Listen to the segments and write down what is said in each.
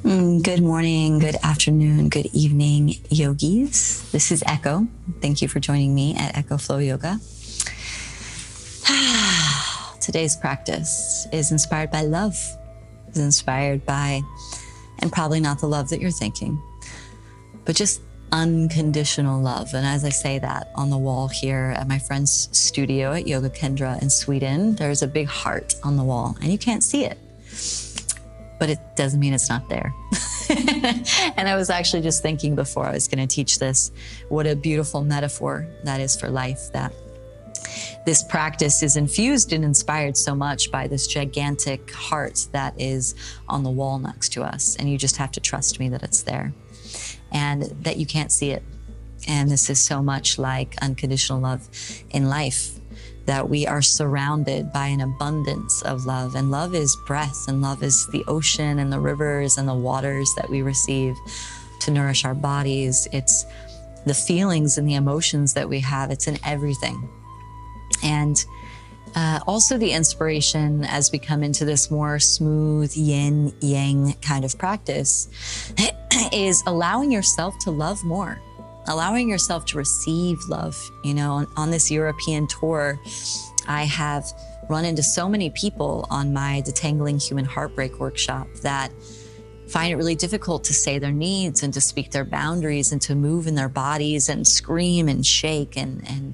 Good morning, good afternoon, good evening, yogis. This is Echo. Thank you for joining me at Echo Flow Yoga. Today's practice is inspired by love. It's inspired by, and probably not the love that you're thinking, but just unconditional love. And as I say that, on the wall here at my friend's studio at Yoga Kendra in Sweden, there's a big heart on the wall and you can't see it, but it doesn't mean it's not there. And I was actually just thinking before I was going to teach this, what a beautiful metaphor that is for life, that this practice is infused and inspired so much by this gigantic heart that is on the wall next to us. And you just have to trust me that it's there and that you can't see it. And this is so much like unconditional love in life, that we are surrounded by an abundance of love. And love is breath, and love is the ocean and the rivers and the waters that we receive to nourish our bodies. It's the feelings and the emotions that we have. It's in everything. And also the inspiration as we come into this more smooth yin yang kind of practice is allowing yourself to love more. Allowing yourself to receive love. You know, on this European tour, I have run into so many people on my Detangling Human Heartbreak workshop that find it really difficult to say their needs and to speak their boundaries and to move in their bodies and scream and shake. And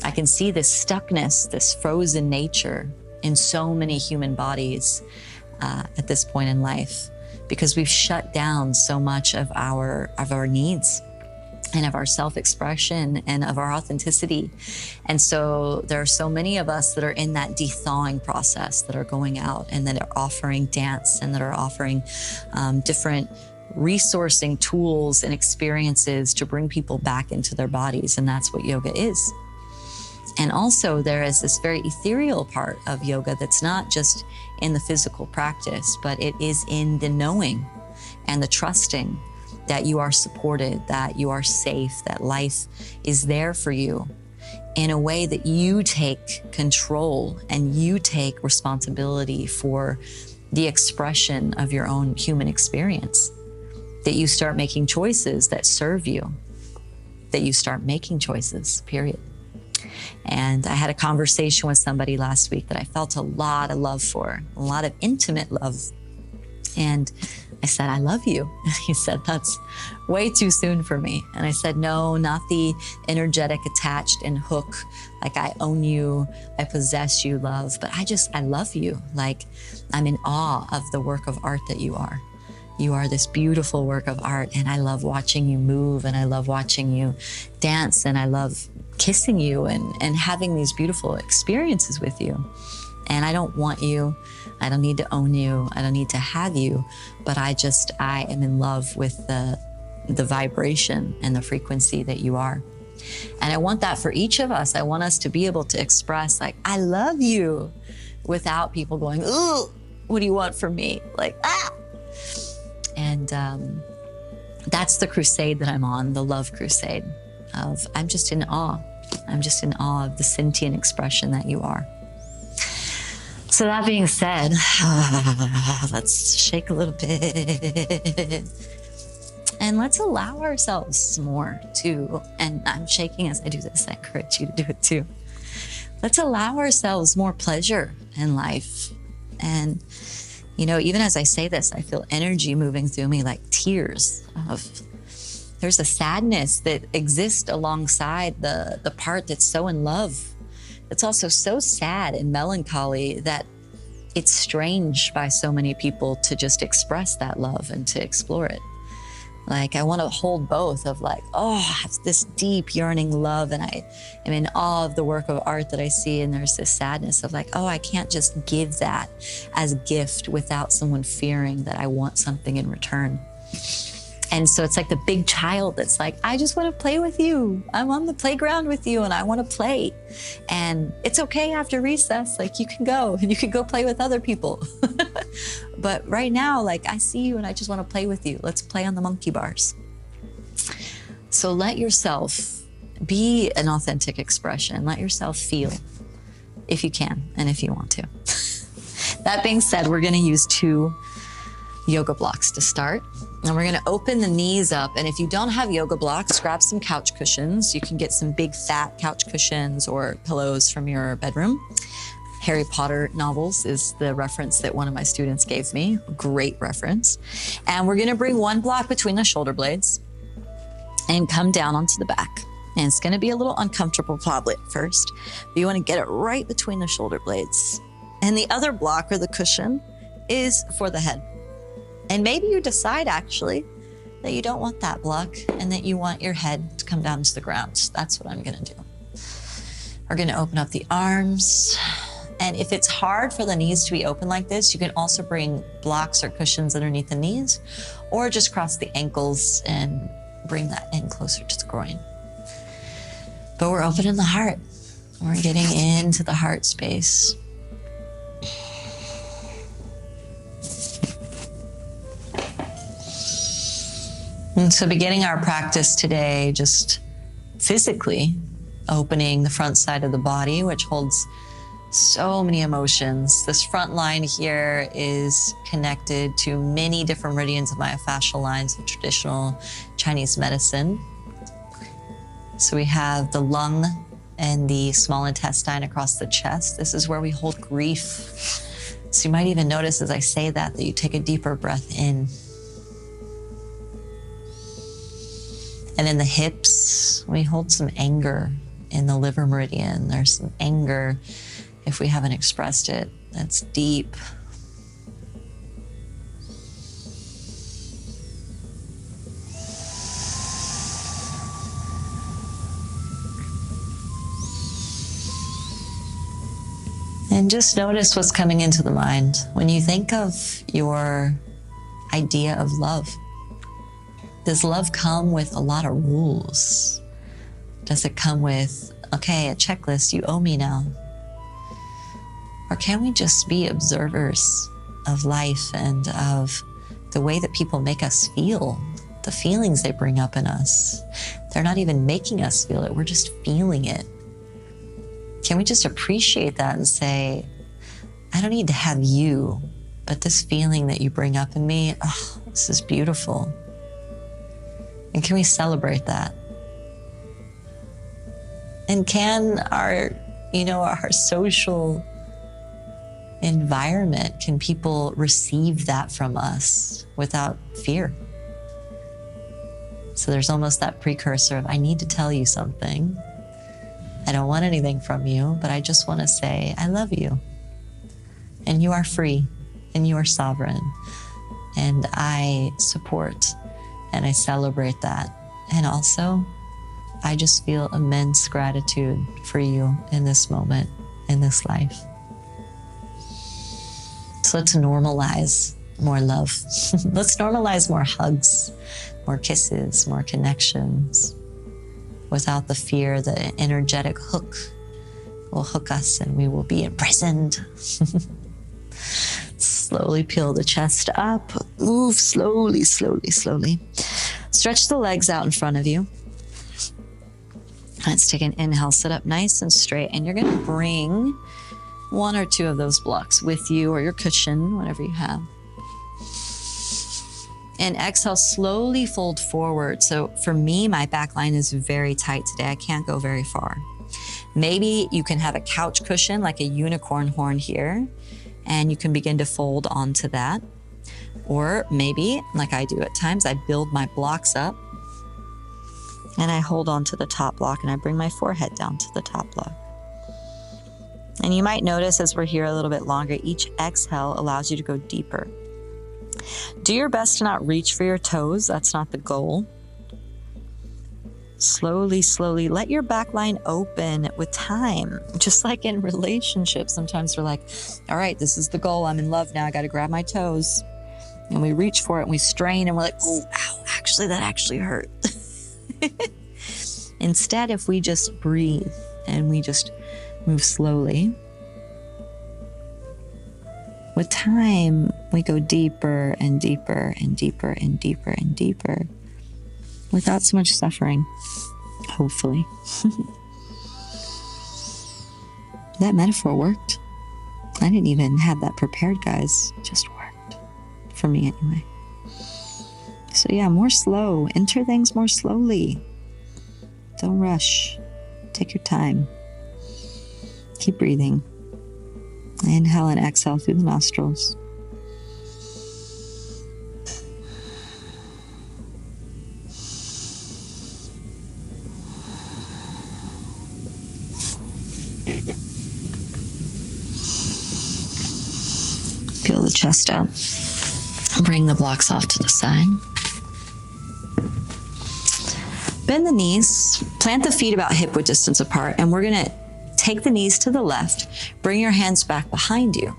I can see this stuckness, this frozen nature in so many human bodies at this point in life, because we've shut down so much of our needs and of our self-expression and of our authenticity. And so there are so many of us that are in that de-thawing process, that are going out and that are offering dance and that are offering different resourcing tools and experiences to bring people back into their bodies. And that's what yoga is. And also there is this very ethereal part of yoga that's not just in the physical practice, but it is in the knowing and the trusting that you are supported, that you are safe, that life is there for you in a way that you take control and you take responsibility for the expression of your own human experience, that you start making choices that serve you, that you start making choices, period. And I had a conversation with somebody last week that I felt a lot of love for, a lot of intimate love. And I said, I love you. And he said, that's way too soon for me. And I said, no, not the energetic, attached and hook, like I own you, I possess you love, but I love you. Like I'm in awe of the work of art that you are. You are this beautiful work of art, and I love watching you move, and I love watching you dance, and I love kissing you and having these beautiful experiences with you. And I don't want you, I don't need to own you, I don't need to have you, but I am in love with the vibration and the frequency that you are. And I want that for each of us. I want us to be able to express like, I love you, without people going, ooh, what do you want from me? Like, ah. And that's the crusade that I'm on, the love crusade of, I'm just in awe. I'm just in awe of the sentient expression that you are. So that being said, let's shake a little bit and let's allow ourselves more to, and I'm shaking as I do this, I encourage you to do it too. Let's allow ourselves more pleasure in life. And, you know, even as I say this, I feel energy moving through me like tears there's a sadness that exists alongside the part that's so in love. It's also so sad and melancholy that it's strange by so many people to just express that love and to explore it. Like, I want to hold both of like, oh, I have this deep yearning love, and I am in awe of the work of art that I see. And there's this sadness of like, oh, I can't just give that as a gift without someone fearing that I want something in return. And so it's like the big child that's like, I just want to play with you. I'm on the playground with you and I want to play. And it's okay after recess, like you can go and you can go play with other people. But right now, like I see you and I just want to play with you. Let's play on the monkey bars. So let yourself be an authentic expression. Let yourself feel if you can and if you want to. That being said, we're going to use two yoga blocks to start. And we're gonna open the knees up. And if you don't have yoga blocks, grab some couch cushions. You can get some big fat couch cushions or pillows from your bedroom. Harry Potter novels is the reference that one of my students gave me. Great reference. And we're gonna bring one block between the shoulder blades and come down onto the back. And it's gonna be a little uncomfortable probably at first, but you wanna get it right between the shoulder blades. And the other block or the cushion is for the head. And maybe you decide actually that you don't want that block and that you want your head to come down to the ground. That's what I'm gonna do. We're gonna open up the arms. And if it's hard for the knees to be open like this, you can also bring blocks or cushions underneath the knees, or just cross the ankles and bring that in closer to the groin. But we're opening the heart. We're getting into the heart space. And so beginning our practice today, just physically opening the front side of the body, which holds so many emotions. This front line here is connected to many different meridians of myofascial lines of traditional Chinese medicine. So we have the lung and the small intestine across the chest. This is where we hold grief. So you might even notice as I say that you take a deeper breath in. And in the hips, we hold some anger in the liver meridian. There's some anger, if we haven't expressed it, that's deep. And just notice what's coming into the mind. When you think of your idea of love, does love come with a lot of rules? Does it come with, okay, a checklist, you owe me now? Or can we just be observers of life and of the way that people make us feel, the feelings they bring up in us? They're not even making us feel it, we're just feeling it. Can we just appreciate that and say, I don't need to have you, but this feeling that you bring up in me, oh, this is beautiful. And can we celebrate that? And can our social environment, can people receive that from us without fear? So there's almost that precursor of, I need to tell you something. I don't want anything from you, but I just want to say, I love you. And you are free, and you are sovereign. And I support, and I celebrate that. And also, I just feel immense gratitude for you in this moment, in this life. So let's normalize more love. Let's normalize more hugs, more kisses, more connections, without the fear that an energetic hook will hook us and we will be imprisoned. Slowly peel the chest up. Move slowly, slowly, slowly. Stretch the legs out in front of you. Let's take an inhale, sit up nice and straight, and you're gonna bring one or two of those blocks with you or your cushion, whatever you have. And exhale, slowly fold forward. So for me, my back line is very tight today. I can't go very far. Maybe you can have a couch cushion, like a unicorn horn here, and you can begin to fold onto that. Or maybe, like I do at times, I build my blocks up and I hold on to the top block and I bring my forehead down to the top block. And you might notice as we're here a little bit longer, each exhale allows you to go deeper. Do your best to not reach for your toes. That's not the goal. Slowly, slowly, let your back line open with time. Just like in relationships, sometimes we're like, all right, this is the goal. I'm in love now. I got to grab my toes. And we reach for it and we strain and we're like, oh, ow, actually, that actually hurt. Instead, if we just breathe and we just move slowly, with time, we go deeper and deeper and deeper and deeper and deeper without so much suffering, hopefully. That metaphor worked. I didn't even have that prepared, guys. It just worked. for me anyway. So yeah, more slow. Enter things more slowly. Don't rush. Take your time. Keep breathing. Inhale and exhale through the nostrils. Feel the chest out. Bring the blocks off to the side. Bend the knees, plant the feet about hip width distance apart, and we're gonna take the knees to the left, bring your hands back behind you.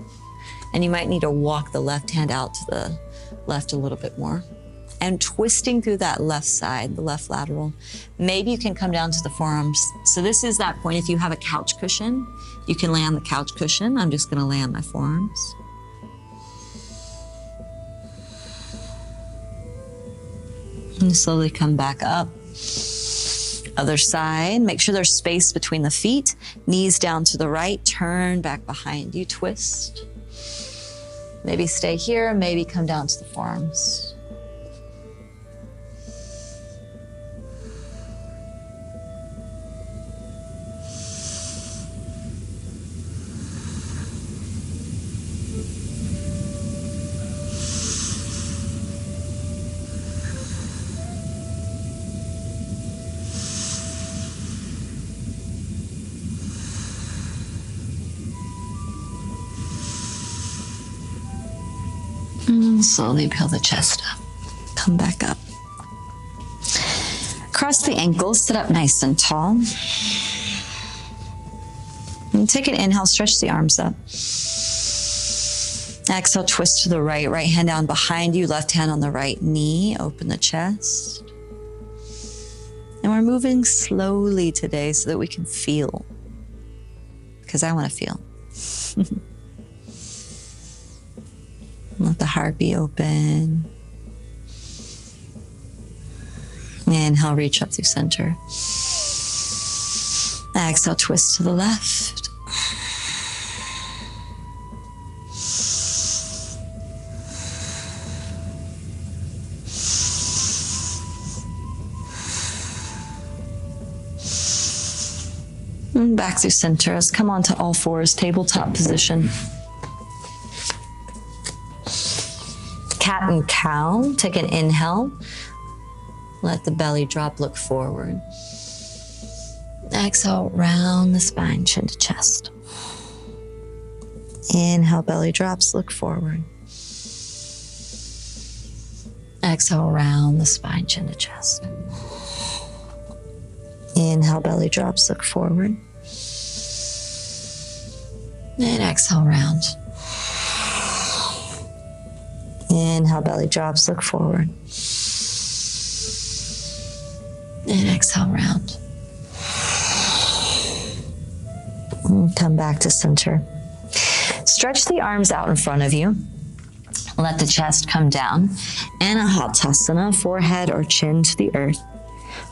And you might need to walk the left hand out to the left a little bit more. And twisting through that left side, the left lateral, maybe you can come down to the forearms. So this is that point, if you have a couch cushion, you can lay on the couch cushion. I'm just gonna lay on my forearms. And slowly come back up. Other side, make sure there's space between the feet, knees down to the right, turn back behind you, twist. Maybe stay here, maybe come down to the forearms. And slowly peel the chest up. Come back up. Cross the ankles, sit up nice and tall. And take an inhale, stretch the arms up. Exhale, twist to the right, right hand down behind you, left hand on the right knee, open the chest. And we're moving slowly today so that we can feel, because I want to feel. Let the heart be open. Inhale, reach up through center. Exhale, twist to the left. And back through center. Let's come onto all fours, tabletop position. Cat and cow. Take an inhale. Let the belly drop, look forward. Exhale, round the spine, chin to chest. Inhale, belly drops, look forward. Exhale, round the spine, chin to chest. Inhale, belly drops, look forward. And exhale, round. Inhale, belly drops, look forward. And exhale, round. And come back to center. Stretch the arms out in front of you. Let the chest come down. Anahatasana, forehead or chin to the earth.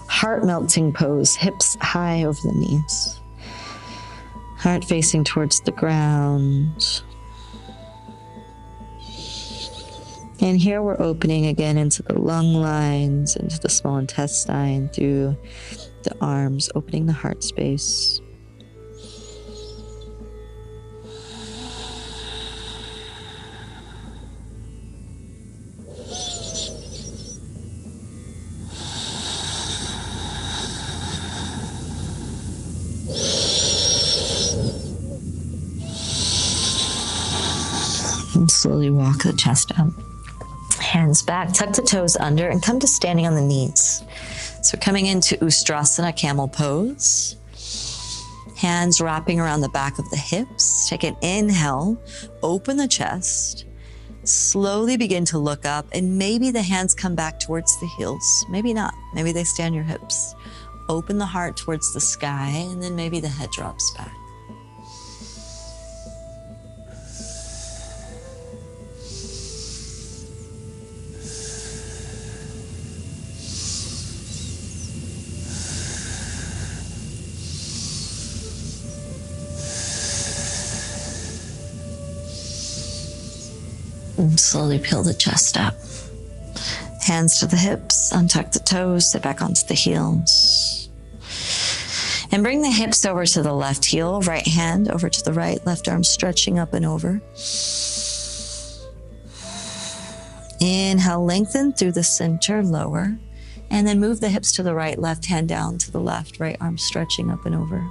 Heart melting pose, hips high over the knees. Heart facing towards the ground. And here we're opening again into the lung lines, into the small intestine, through the arms, opening the heart space. And slowly walk the chest up. Hands back, tuck the toes under, and come to standing on the knees. So coming into Ustrasana, camel pose. Hands wrapping around the back of the hips. Take an inhale, open the chest. Slowly begin to look up, and maybe the hands come back towards the heels. Maybe not. Maybe they stay on your hips. Open the heart towards the sky, and then maybe the head drops back. And slowly peel the chest up. Hands to the hips, untuck the toes, sit back onto the heels. And bring the hips over to the left heel, right hand over to the right, left arm stretching up and over. Inhale, lengthen through the center, lower. And then move the hips to the right, left hand down to the left, right arm stretching up and over.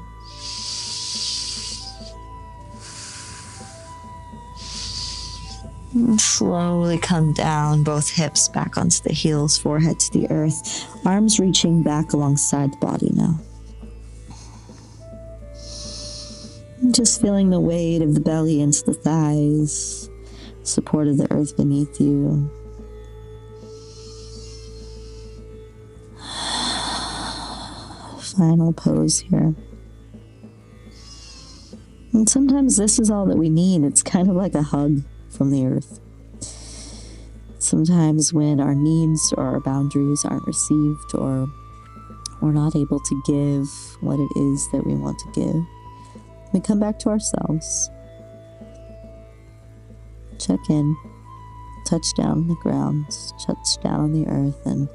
And slowly come down, both hips back onto the heels, forehead to the earth, arms reaching back alongside the body now. And just feeling the weight of the belly into the thighs, support of the earth beneath you. Final pose here. And sometimes this is all that we need. It's kind of like a hug from the earth. Sometimes when our needs or our boundaries aren't received, or we're not able to give what it is that we want to give, we come back to ourselves, check in, touch down on the ground, touch down on the earth, and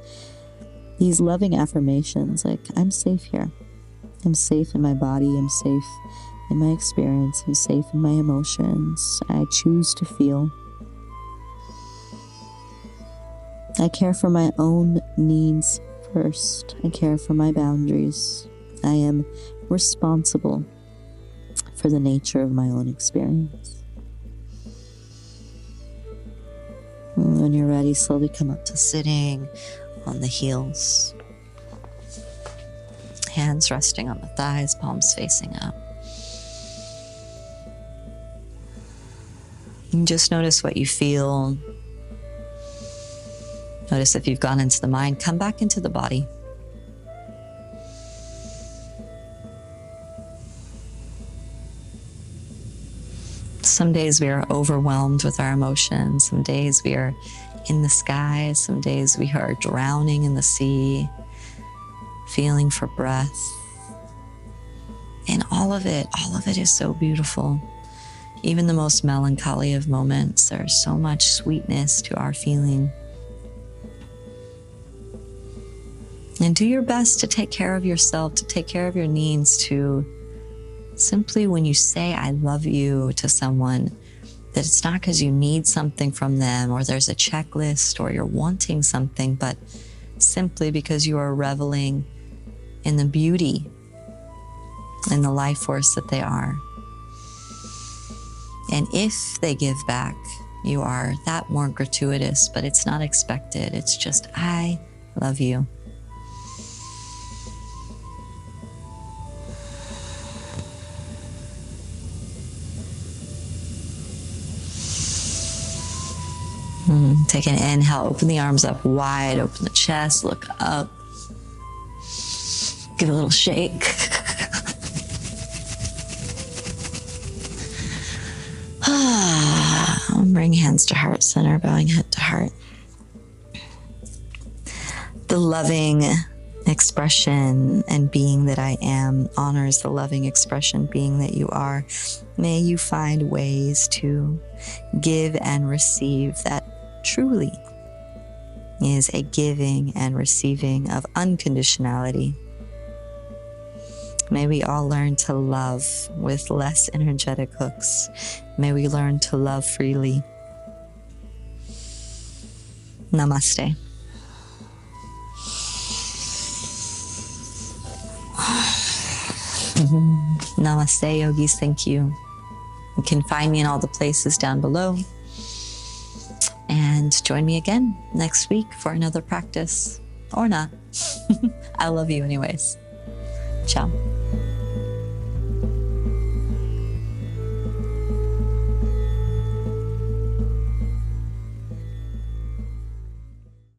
these loving affirmations like, I'm safe here. I'm safe in my body. I'm safe in my experience. I'm safe in my emotions. I choose to feel. I care for my own needs first. I care for my boundaries. I am responsible for the nature of my own experience. And when you're ready, slowly come up to sitting on the heels. Hands resting on the thighs, palms facing up. And just notice what you feel. Notice if you've gone into the mind, come back into the body. Some days we are overwhelmed with our emotions. Some days we are in the sky. Some days we are drowning in the sea, feeling for breath. And all of it is so beautiful. Even the most melancholy of moments, there's so much sweetness to our feeling. And do your best to take care of yourself, to take care of your needs, to simply when you say, I love you to someone, that it's not because you need something from them or there's a checklist or you're wanting something, but simply because you are reveling in the beauty and the life force that they are. And if they give back, you are that more gratuitous, but it's not expected. It's just, I love you. Take an inhale, open the arms up wide, open the chest, look up. Give a little shake. Bring hands to heart center, bowing head to heart. The loving expression and being that I am honors the loving expression being that you are. May you find ways to give and receive that truly is a giving and receiving of unconditionality. May we all learn to love with less energetic hooks. May we learn to love freely. Namaste. Namaste, yogis. Thank you. You can find me in all the places down below. And join me again next week for another practice. Or not. I love you anyways. Ciao.